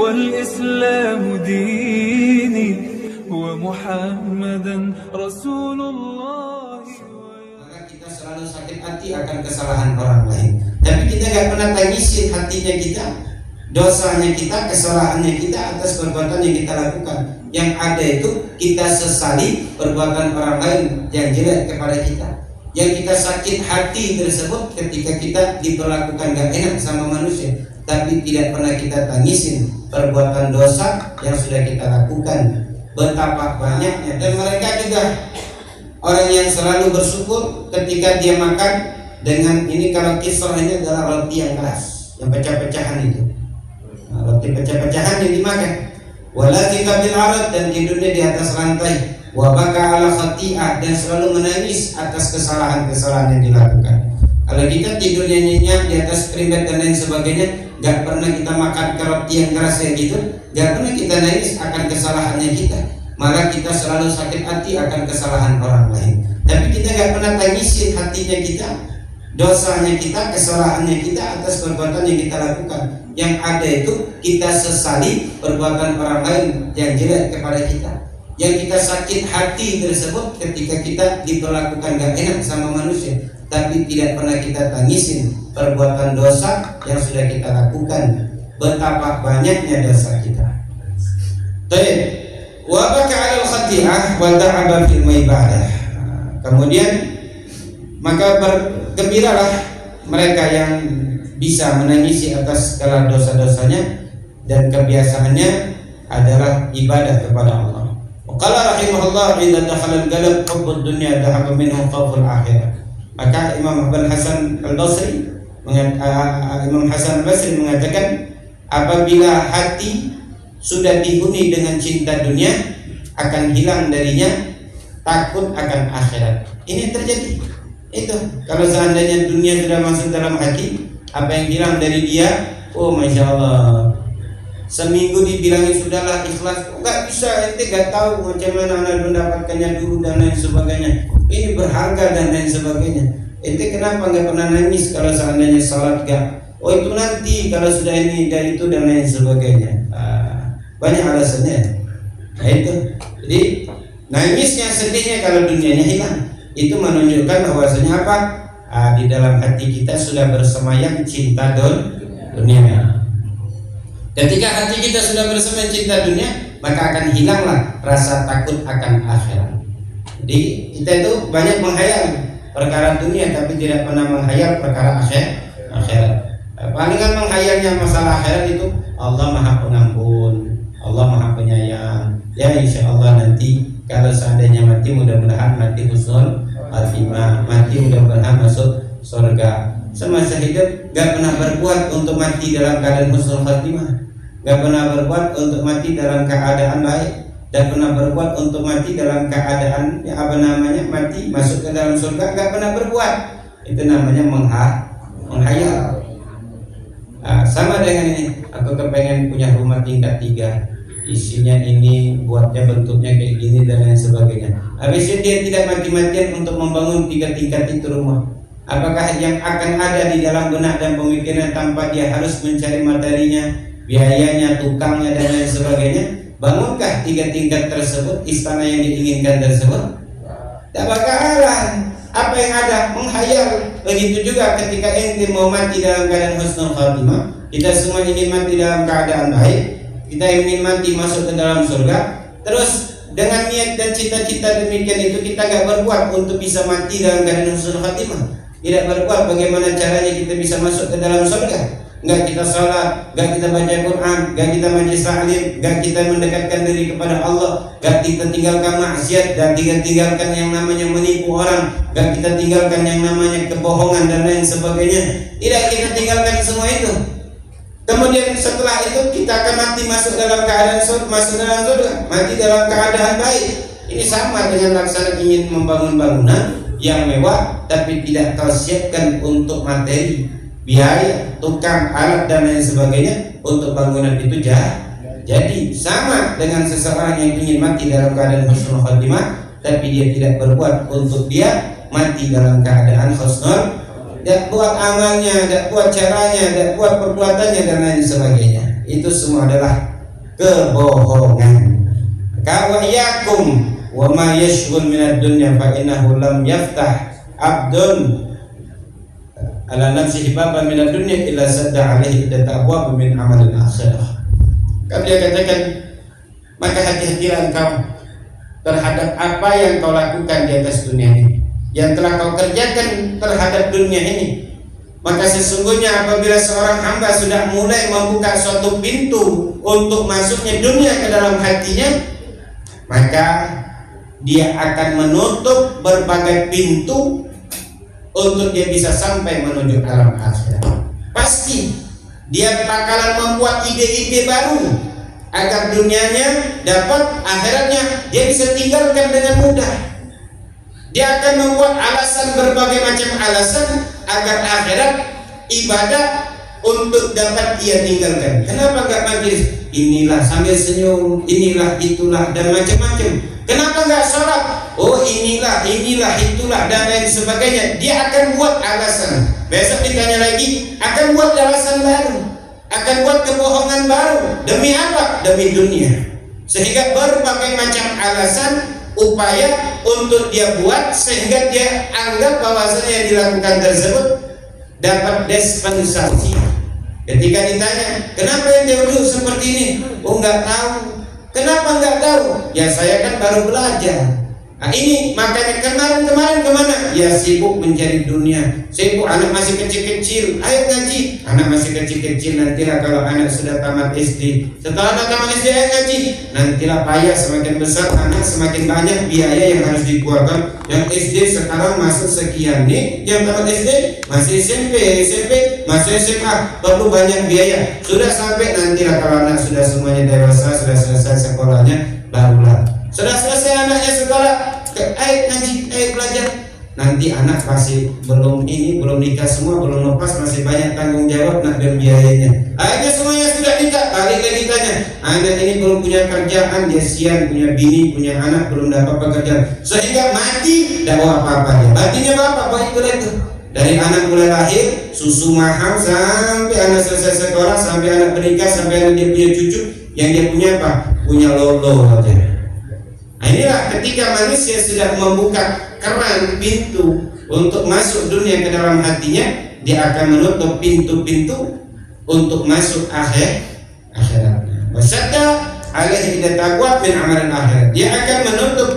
والإسلام ديني ومحمدا رسول الله. Maka kita selalu sakit hati akan kesalahan orang lain, tapi kita gak pernah tangisin hatinya kita, dosanya kita, kesalahannya kita atas perbuatan yang kita lakukan. Yang ada itu kita sesali perbuatan orang lain yang jelek kepada kita. Yang kita sakit hati tersebut ketika kita diperlakukan gak enak sama manusia, tapi tidak pernah kita tangisin perbuatan dosa yang sudah kita lakukan. Betapa banyaknya. Dan mereka juga orang yang selalu bersyukur ketika dia makan dengan ini, kalau kisahnya adalah roti yang keras, yang pecah-pecahan itu. Nah, roti pecah-pecahan yang dimakan. Walazika bil arad, dan tidurnya di atas rantai. Wa baka ala khati'ah, dan selalu menangis atas kesalahan-kesalahan yang dilakukan. Kalau kita tidurnya nyenyak di atas keringat dan lain sebagainya, gak pernah kita makan roti yang keras kayak gitu, gak pernah kita nangis akan kesalahannya kita, maka kita selalu sakit hati akan kesalahan orang lain. Tapi kita gak pernah tangisin hatinya kita, dosanya kita, kesalahannya kita atas perbuatan yang kita lakukan. Yang ada itu kita sesali perbuatan orang lain yang jelek kepada kita. Yang kita sakit hati tersebut ketika kita diperlakukan gak enak sama manusia, tapi tidak pernah kita tangisin perbuatan dosa yang sudah kita lakukan. Betapa banyaknya dosa kita. Baik. Wa baka 'alal khati'ah wa ta'aba fil ibadah. Kemudian maka bergembiralah mereka yang bisa menangisi atas segala dosa-dosanya dan kebiasaannya adalah ibadah kepada Allah. Qala rahimahullah, idza dakhala al-qalb hubbud dunya dhahaba minhu khawful akhirah. Maka Imam Hasan al-Basri mengatakan, apabila hati sudah dihuni dengan cinta dunia, akan hilang darinya takut akan akhirat. Ini terjadi. Itu kalau seandainya dunia sudah masuk dalam hati, apa yang hilang dari dia? Oh, masya Allah. Seminggu dibilangin sudahlah ikhlas, nggak bisa, ente nggak tahu macam mana anda mendapatkannya dulu dan lain sebagainya. Ini berharga dan lain sebagainya. Ente kenapa nggak pernah nangis kalau seandainya salat gak? Oh itu nanti kalau sudah ini dan itu dan lain sebagainya. Banyak alasannya. Nah itu. Jadi nangisnya, sedihnya kalau dunianya hilang, itu menunjukkan bahwasanya apa? Di dalam hati kita sudah bersemayam cinta dunia. Ketika hati kita sudah bersemayam cinta dunia, maka akan hilanglah rasa takut akan akhirat. Jadi kita itu banyak menghayal perkara dunia, tapi tidak pernah menghayal perkara akhirat. Palingan menghayalnya masalah akhirat itu Allah Maha Pengampun, Allah Maha Penyayang. Ya insya Allah nanti kalau seandainya mati, mudah-mudahan mati husnul khatimah, mati mudah-mudahan masuk surga. Semasa hidup gak pernah berbuat untuk mati dalam keadaan husnul khatimah, gak pernah berbuat untuk mati dalam keadaan baik, dan pernah berbuat untuk mati dalam keadaan mati masuk ke dalam surga, gak pernah berbuat. Itu namanya menghayal. Sama dengan ini, aku kepengen punya rumah tingkat 3, isinya ini, buatnya bentuknya kayak gini dan lain sebagainya. Habisnya dia tidak mati-matian untuk membangun 3 tingkat itu rumah. Apakah yang akan ada di dalam benak dan pemikiran tanpa dia harus mencari materinya, biayanya, tukangnya dan lain sebagainya? Bangunkah 3 tingkat tersebut, istana yang diinginkan tersebut? Tak bakalan. Apa yang ada? Menghayal. Begitu juga ketika ente mau mati dalam keadaan husnul khatimah. Kita semua ingin mati dalam keadaan baik, kita ingin mati masuk ke dalam surga. Terus dengan niat dan cita-cita demikian itu kita gak berbuat untuk bisa mati dalam keadaan husnul khatimah. Tidak berbuat bagaimana caranya kita bisa masuk ke dalam surga. Gak kita salat, gak kita baca Quran, gak kita majlis taklim, gak kita mendekatkan diri kepada Allah, gak kita tinggalkan maksiat, gak kita tinggalkan yang namanya menipu orang, gak kita tinggalkan yang namanya kebohongan dan lain sebagainya. Tidak kita tinggalkan semua itu. Kemudian setelah itu kita akan mati masuk dalam keadaan masuk dalam surga, mati dalam keadaan baik. Ini sama dengan laksana ingin membangun bangunan yang mewah tapi tidak tersiapkan untuk materi, biaya, tukang, alat dan lain sebagainya untuk bangunan itu jadi sama dengan seseorang yang ingin mati dalam keadaan husnul khatimah tapi dia tidak berbuat untuk dia mati dalam keadaan husnul, tidak buat amalnya, tidak buat caranya, tidak buat perbuatannya dan lain sebagainya. Itu semua adalah kebohongan. Kawa yakum wa ma yashghul minad dunya fa innahu lam yaftah abdun ala nafsihi baban minad dunya illa sadda alaihi idata abwab min amalil akhirah. Kami dia katakan, maka hati-hatilah engkau terhadap apa yang kau lakukan di atas dunia ini, yang telah kau kerjakan terhadap dunia ini. Maka sesungguhnya apabila seorang hamba sudah mulai membuka suatu pintu untuk masuknya dunia ke dalam hatinya, maka dia akan menutup berbagai pintu untuk dia bisa sampai menuju alam akhirat. Pasti dia bakalan membuat ide-ide baru agar dunianya dapat, akhiratnya dia bisa tinggalkan dengan mudah. Dia akan membuat alasan, berbagai macam alasan agar akhirat, ibadah untuk dapat dia tinggalkan. Kenapa enggak majlis? Inilah sambil senyum, inilah itulah dan macam-macam. Kenapa enggak sholat? Oh inilah itulah dan lain sebagainya. Dia akan buat alasan. Besok ditanya lagi, akan buat alasan baru, akan buat kebohongan baru. Demi apa? Demi dunia. Sehingga berbagai macam alasan, upaya untuk dia buat sehingga dia anggap bahwasanya yang dilakukan tersebut dapat dispensasi. Ketika ditanya, kenapa yang dulu seperti ini? Oh enggak tahu. Kenapa enggak tahu? Ya saya kan baru belajar. Nah ini makanya kemarin kemana? Ya sibuk mencari dunia, sibuk. Anak masih kecil-kecil, ayo ngaji. Anak masih kecil-kecil, nantilah kalau anak sudah tamat SD. Setelah tamat SD ayo ngaji. Nantilah payah, semakin besar anak semakin banyak biaya yang harus dikeluarkan. Yang SD sekarang masuk sekian nih, yang tamat SD masih SMP masih SMA, perlu banyak biaya. Sudah sampai nantilah kalau anak sudah semuanya dewasa, sudah selesai sekolahnya, barulah sudah selesai anaknya sekolah, ayo ngaji, ayo belajar. Nanti anak masih belum nikah semua, belum lepas, masih banyak tanggung jawab nak dan biayanya. Akhirnya semuanya sudah nikah, balik lagi tanya, anak ini belum punya kerjaan, dia sian, punya bini, punya anak, belum dapat pekerjaan, sehingga mati tidak mau apa-apa dia. Matinya apa? Baik itu. Dari anak mulai lahir, susu mahal sampai anak selesai sekolah, sampai anak menikah, sampai anak dia punya cucu, yang dia punya apa? Punya lolo aja. Nah inilah ketika manusia sudah membuka keran pintu untuk masuk dunia ke dalam hatinya, dia akan menutup pintu-pintu untuk masuk akhiratnya. Wasadda alaihi taqwa min amal akhirat. Dia akan menutup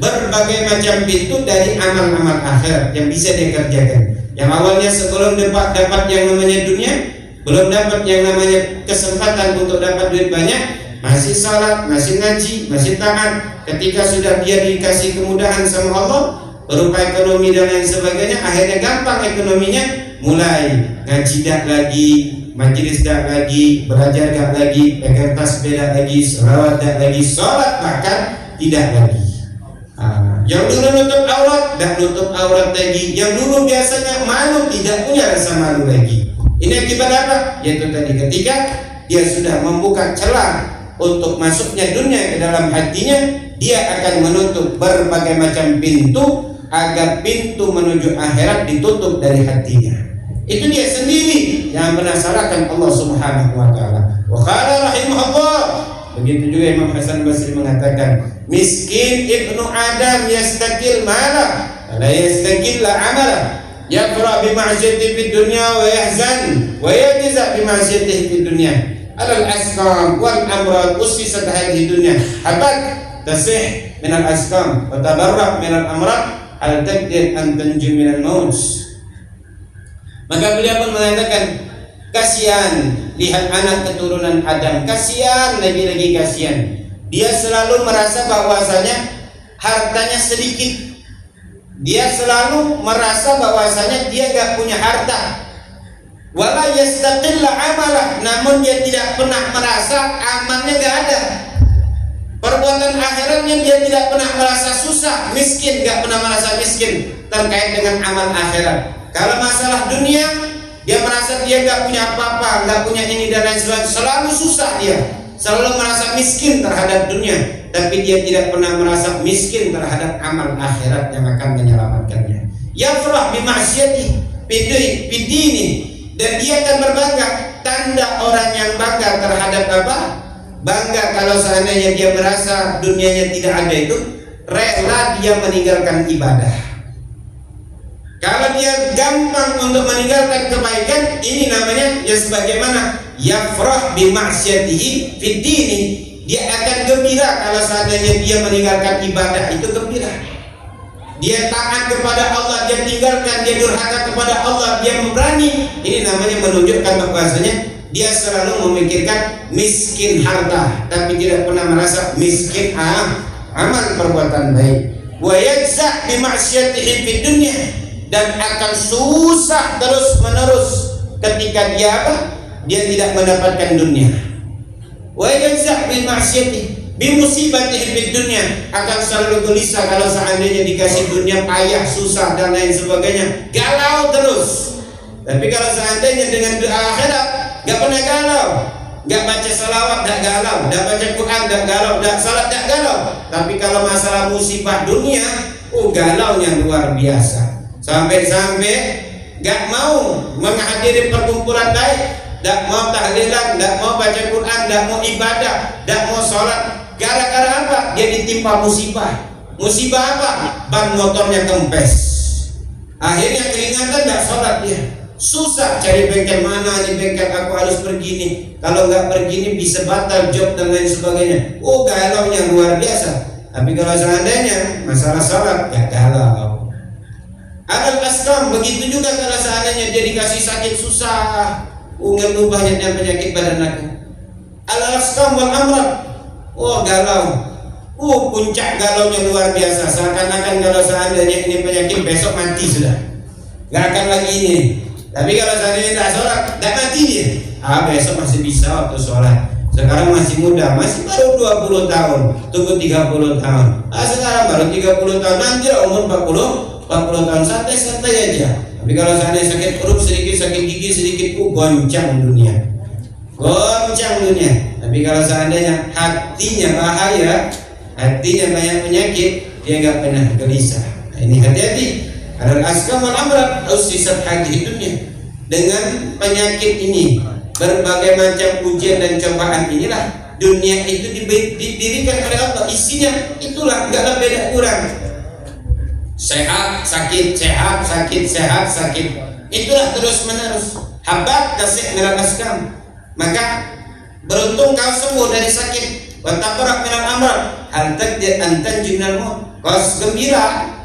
berbagai macam pintu dari amal-amal akhirat yang bisa dia kerjakan. Yang awalnya sebelum dapat yang namanya dunia, belum dapat yang namanya kesempatan untuk dapat duit banyak, masih salat, masih ngaji, masih taat. Ketika sudah dia dikasih kemudahan sama Allah berupa ekonomi dan lain sebagainya, akhirnya gampang ekonominya, mulai ngaji dak lagi, majelis dak lagi, belajar dak lagi, pegang tasbih dak lagi, selawat dak lagi, sholat bahkan tidak lagi. Yang dulu nutup aurat, dak nutup aurat lagi. Yang dulu biasanya malu, tidak punya rasa malu lagi. Ini akibat apa? Yaitu tadi ketika dia sudah membuka celah untuk masuknya dunia ke dalam hatinya, dia akan menutup berbagai macam pintu agar pintu menuju akhirat ditutup dari hatinya. Itu dia sendiri yang pernah salahkan Allah Subhanahu wa taala. Wa qala rahimahullah, begitu juga Imam Hasan Basri mengatakan, miskin ibnu Adam yastakil mala la yastakil amala, yaqra bi ma'siyati fid dunya wa yahzan wa yajza bi ma'siyatihi fid dunya. Alal asqam wal amrad usisat hadhihi dunya habat tasih min al asqam wa tabarra min al amrad al taqdir an tanju min al maut. Maka beliau pun mengatakan, kasihan lihat anak keturunan Adam, kasihan, lagi-lagi kasihan. Dia selalu merasa bahwasanya hartanya sedikit. Dia selalu merasa bahwasanya dia gak punya harta. Wala yastaqilla amalah, namun dia tidak pernah merasa amalnya gak ada. Perbuatan akhiratnya dia tidak pernah merasa susah, miskin, gak pernah merasa miskin terkait dengan amal akhirat. Kalau masalah dunia, dia merasa dia gak punya apa-apa, gak punya ini dan lain sebagainya, selalu susah dia, selalu merasa miskin terhadap dunia, tapi dia tidak pernah merasa miskin terhadap amal akhirat yang akan menyelamatkannya. Yafrah bima'siyati bidini, dan dia akan berbangga. Tanda orang yang bangga terhadap apa? bangga kalau seandainya dia merasa dunianya tidak ada itu, rela dia meninggalkan ibadah. Kalau dia gampang untuk meninggalkan kebaikan, ini namanya ya sebagaimana yafrah bi ma'siyatihi fid dini. Dia akan gembira kalau seandainya dia meninggalkan ibadah, itu gembira. Dia taat kepada Allah, dia tinggalkan, dia durhaka kepada Allah, dia memberani. Ini namanya menunjukkan bahwasanya dia selalu memikirkan miskin harta, tapi tidak pernah merasa miskin amal perbuatan baik. Wa yajza' bi ma'siyatihi fid dunya, dan akan susah terus menerus ketika dia dia tidak mendapatkan dunia. Wa yajza' bi ma'siyatihi bi musibatihi fid dunya, akan selalu gelisah kalau seandainya dikasih dunia payah, susah dan lain sebagainya, galau terus. Tapi kalau seandainya dengan doa akhirat, gak pernah galau, gak baca salawat gak galau, gak baca Quran gak galau, gak salat gak galau. Tapi kalau masalah musibah dunia, galaunya luar biasa. Sampai-sampai gak mau menghadiri perkumpulan baik, gak mau tahlilan, gak mau baca Quran, gak mau ibadah, gak mau sholat. Gara-gara apa? Dia ditimpa musibah. Musibah apa? Ban motornya kempes. Akhirnya keringatan, gak sholat dia. Susah cari bengkel, mana nih bengkel aku harus pergi nih. Kalau nggak pergi nih bisa batal job dan lain sebagainya. Galaunya luar biasa. Tapi kalau seandainya masalah sholat, gak galau. Adal asqam, begitu juga kalau seandainya dia dikasih sakit susah, ngeluh banyaknya penyakit badan aku. Al asqam wal amrad, galau. Puncak galaunya luar biasa. Seakan-akan kalau seandainya ini penyakit, besok mati sudah, gak akan lagi ini. Tapi kalau seandainya tak sholat, tak mati dia. Besok masih bisa waktu sholat. Sekarang masih muda, masih baru 20 tahun, tunggu 30 tahun. Sekarang baru 30 tahun, nanti umur 40 tahun, santai-santai aja. Tapi kalau seandainya sakit perut sedikit, sakit gigi sedikit, goncang dunia. Goncang dunia. Tapi kalau seandainya hatinya bahaya, hatinya banyak penyakit, dia nggak pernah gelisah. Nah, ini hati-hati. Adal asqam wal amrad usisat hadhihi dunya. Dengan penyakit ini, berbagai macam ujian dan cobaan inilah dunia itu didirikan oleh Allah. Isinya itulah, enggak beda kurang. Sehat, sakit, sehat, sakit, sehat, sakit. Itulah terus menerus. Habat tasik minal asqam. Maka beruntung kau sembuh dari sakit. Wa taqra minal amrad hal taqdir an tanju minal maut. Kau gembira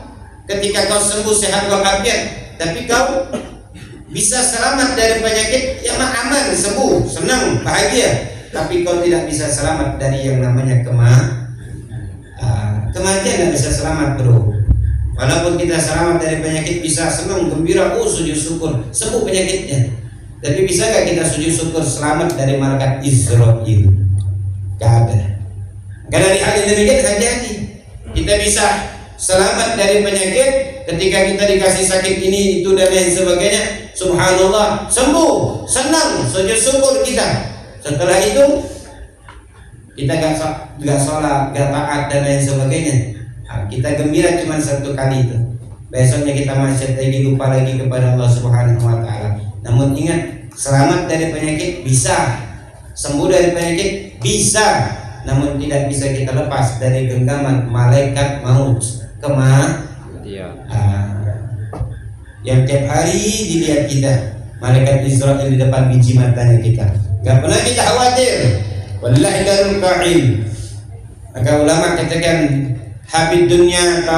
ketika kau sembuh sehat walafiat, tapi kau bisa selamat dari penyakit yang aman, sembuh, senang, bahagia. Tapi kau tidak bisa selamat dari yang namanya kematian. Tidak bisa selamat, bro. Walaupun kita selamat dari penyakit, bisa senang, gembira, sujud syukur, sembuh penyakitnya. Tapi bisa gak kita sujud syukur selamat dari malaikat Israil? Gak ada. Karena dari hal yang demikian, hati-hati. Kita bisa selamat dari penyakit ketika kita dikasih sakit ini, itu dan lain sebagainya. Subhanallah, sembuh, senang, sujud syukur kita. Setelah itu kita gak sholat, gak taat dan lain sebagainya. Kita gembira cuma satu kali itu. Besoknya kita masyad lagi, lupa lagi kepada Allah Subhanahu wa ta'ala. Namun ingat, selamat dari penyakit bisa, sembuh dari penyakit bisa, namun tidak bisa kita lepas dari genggaman malaikat maut. Yang tiap hari dilihat kita, malaikat Israil di depan biji matanya kita. Gak pernah kita khawatir. Wallahi darul qa'im. Maka ulama katakan, habid dunya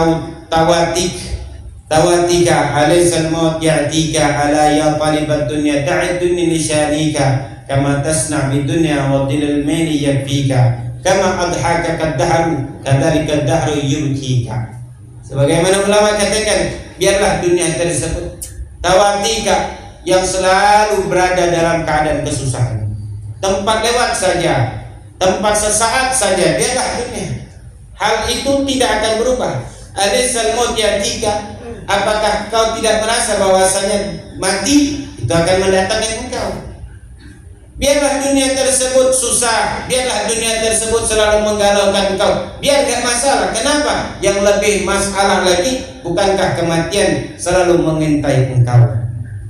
tawatika alaysal maut ya'tika ala ya talibad dunya da'id dunya lishanika kama tasna' bid dunya wa dilal mali yakfika kama adhaka kadahru kadhalika dahru yubkika. Sebagaimana ulama katakan, biarlah dunia tersebut tawatika, yang selalu berada dalam keadaan kesusahan, tempat lewat saja, tempat sesaat saja, biarlah dunia. Hal itu tidak akan berubah. Alaysal maut ya'tika, apakah kau tidak merasa bahwasanya mati itu akan mendatangkan engkau? Biarlah dunia tersebut susah, biarlah dunia tersebut selalu menggalaukan engkau, biar gak masalah. Kenapa? Yang lebih masalah lagi, bukankah kematian selalu mengintai engkau?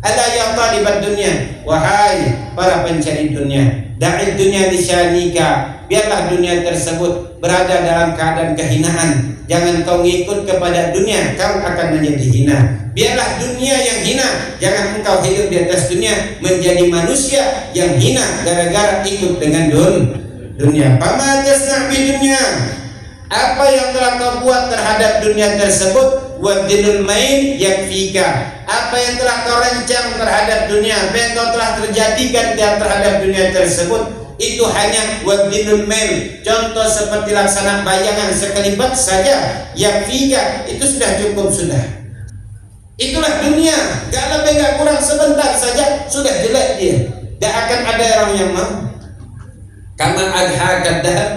Ala ya talibad dunya, wahai para pencari dunia, da'i dunya lisyanika, biarlah dunia tersebut berada dalam keadaan kehinaan. Jangan kau ngikut kepada dunia, kau akan menjadi hina. Biarlah dunia yang hina, jangan engkau hidup di atas dunia menjadi manusia yang hina gara-gara ikut dengan dunia. Fama tasna' bi dunya, apa yang telah kau buat terhadap dunia tersebut, wadilul main yakfika, apa yang telah kau rancang terhadap dunia, apa yang kau telah terjadikan terhadap dunia tersebut, itu hanya wadilul main, contoh seperti laksana bayangan sekelibat saja, yakfika, itu sudah cukup sudah. Itulah dunia, gak lebih gak kurang, sebentar saja sudah jelek dia. Gak akan ada orang yang mau. Kama adhaqad dahar,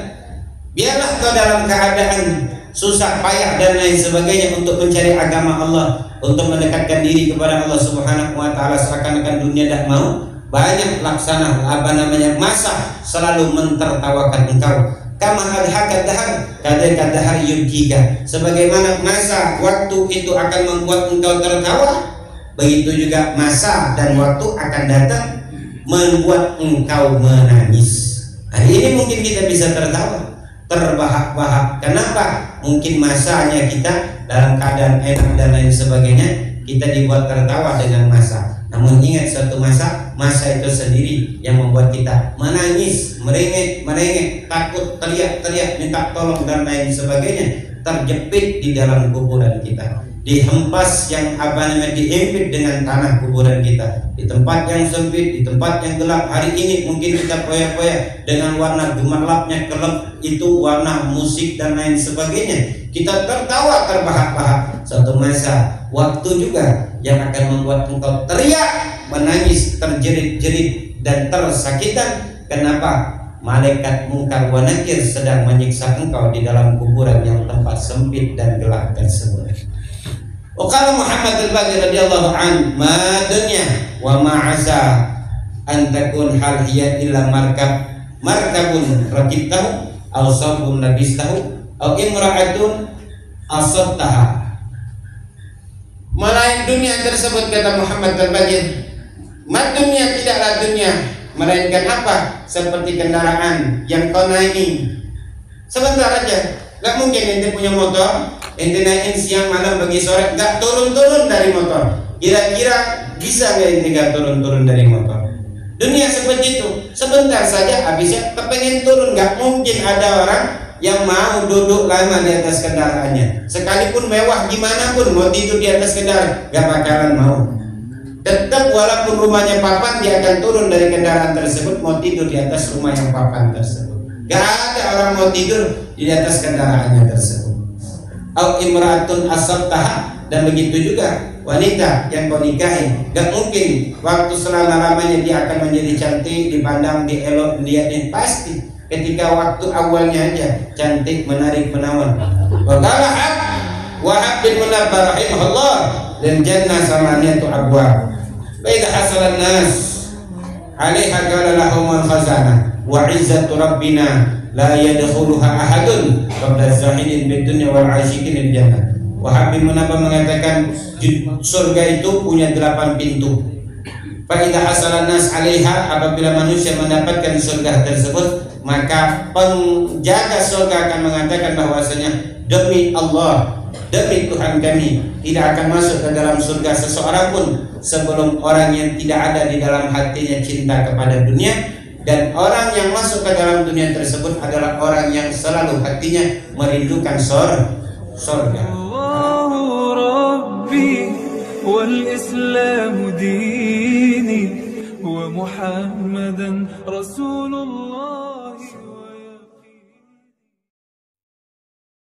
biarlah kau dalam keadaan susah payah dan lain sebagainya untuk mencari agama Allah, untuk mendekatkan diri kepada Allah Subhanahu wa taala, seakan-akan dunia tidak mau. Banyak laksana masa selalu mentertawakan engkau. Kama adhaqad dahar, kadza dahar yubkika, sebagaimana masa waktu itu akan membuat engkau tertawa, begitu juga masa dan waktu akan datang membuat engkau menangis. Hari ini mungkin kita bisa tertawa, terbahak-bahak. Kenapa? Mungkin masanya kita dalam keadaan enak dan lain sebagainya, kita dibuat tertawa dengan masa. Namun ingat, suatu masa itu sendiri yang membuat kita menangis, merengek, takut, teriak-teriak, minta tolong dan lain sebagainya, terjepit di dalam kuburan kita, dihempas yang diimpit dengan tanah kuburan kita, di tempat yang sempit, di tempat yang gelap. Hari ini mungkin kita poya-poya dengan warna gemerlapnya kelab itu, warna musik dan lain sebagainya, kita tertawa terbahak-bahak. Suatu masa waktu juga yang akan membuat engkau teriak, menangis, terjerit-jerit dan tersakitan. Kenapa? Malaikat mungkar wa nakir sedang menyiksa engkau di dalam kuburan yang tempat sempit dan gelap tersebut. Qala Muhammad al-Baqir radhiyallahu an, ma dunya wa ma asa an takun hal hiya illa markabun rakibtahu aw sabun labistahu aw imra'atun asabtaha. Melain dunia tersebut, kata Muhammad al-Baqir, ma dunya, tidaklah dunia melainkan apa? Seperti kendaraan yang kau naiki sebentar aja. Gak mungkin ente punya motor, ente naikin siang malam pagi sore, gak turun-turun dari motor. Kira-kira bisa gak ente gak turun-turun dari motor? Dunia seperti itu, sebentar saja habisnya kepengen turun. Gak mungkin ada orang yang mau duduk lama di atas kendaraannya, sekalipun mewah gimana pun, mau tidur di atas kendaraan gak bakalan mau. Tetap walaupun rumahnya papan, dia akan turun dari kendaraan tersebut, mau tidur di atas rumah yang papan tersebut. Gak ada orang mau tidur di atas kendaraannya tersebut. Au imra'atun asabtaha, dan begitu juga wanita yang kau nikahi, gak mungkin waktu selama-lamanya dia akan menjadi cantik, dipandang, dielok, dilihatin. Pasti ketika waktu awalnya aja cantik, menarik, menawan. Wahab bin Munabbih rahimahullah, dan jannah samaniyatu abwab. Baiklah hasalan nas alaiha qala lahumul khazanah wa izzatu rabbina la yadkhuluha ahadun qabla zahidin bid dunya wal 'ashiqin jannah. Wahab bin Munabbih mengatakan surga itu punya 8 pintu. Fa idza hasalan nas alaiha, apabila manusia mendapatkan surga tersebut, maka penjaga surga akan mengatakan bahwasanya, demi Allah, demi Tuhan kami, tidak akan masuk ke dalam surga seseorang pun sebelum orang yang tidak ada di dalam hatinya cinta kepada dunia. Dan orang yang masuk ke dalam dunia tersebut adalah orang yang selalu hatinya merindukan surga. Allahu Rabbi wal Islamu dini wa Muhammadan Rasulullah.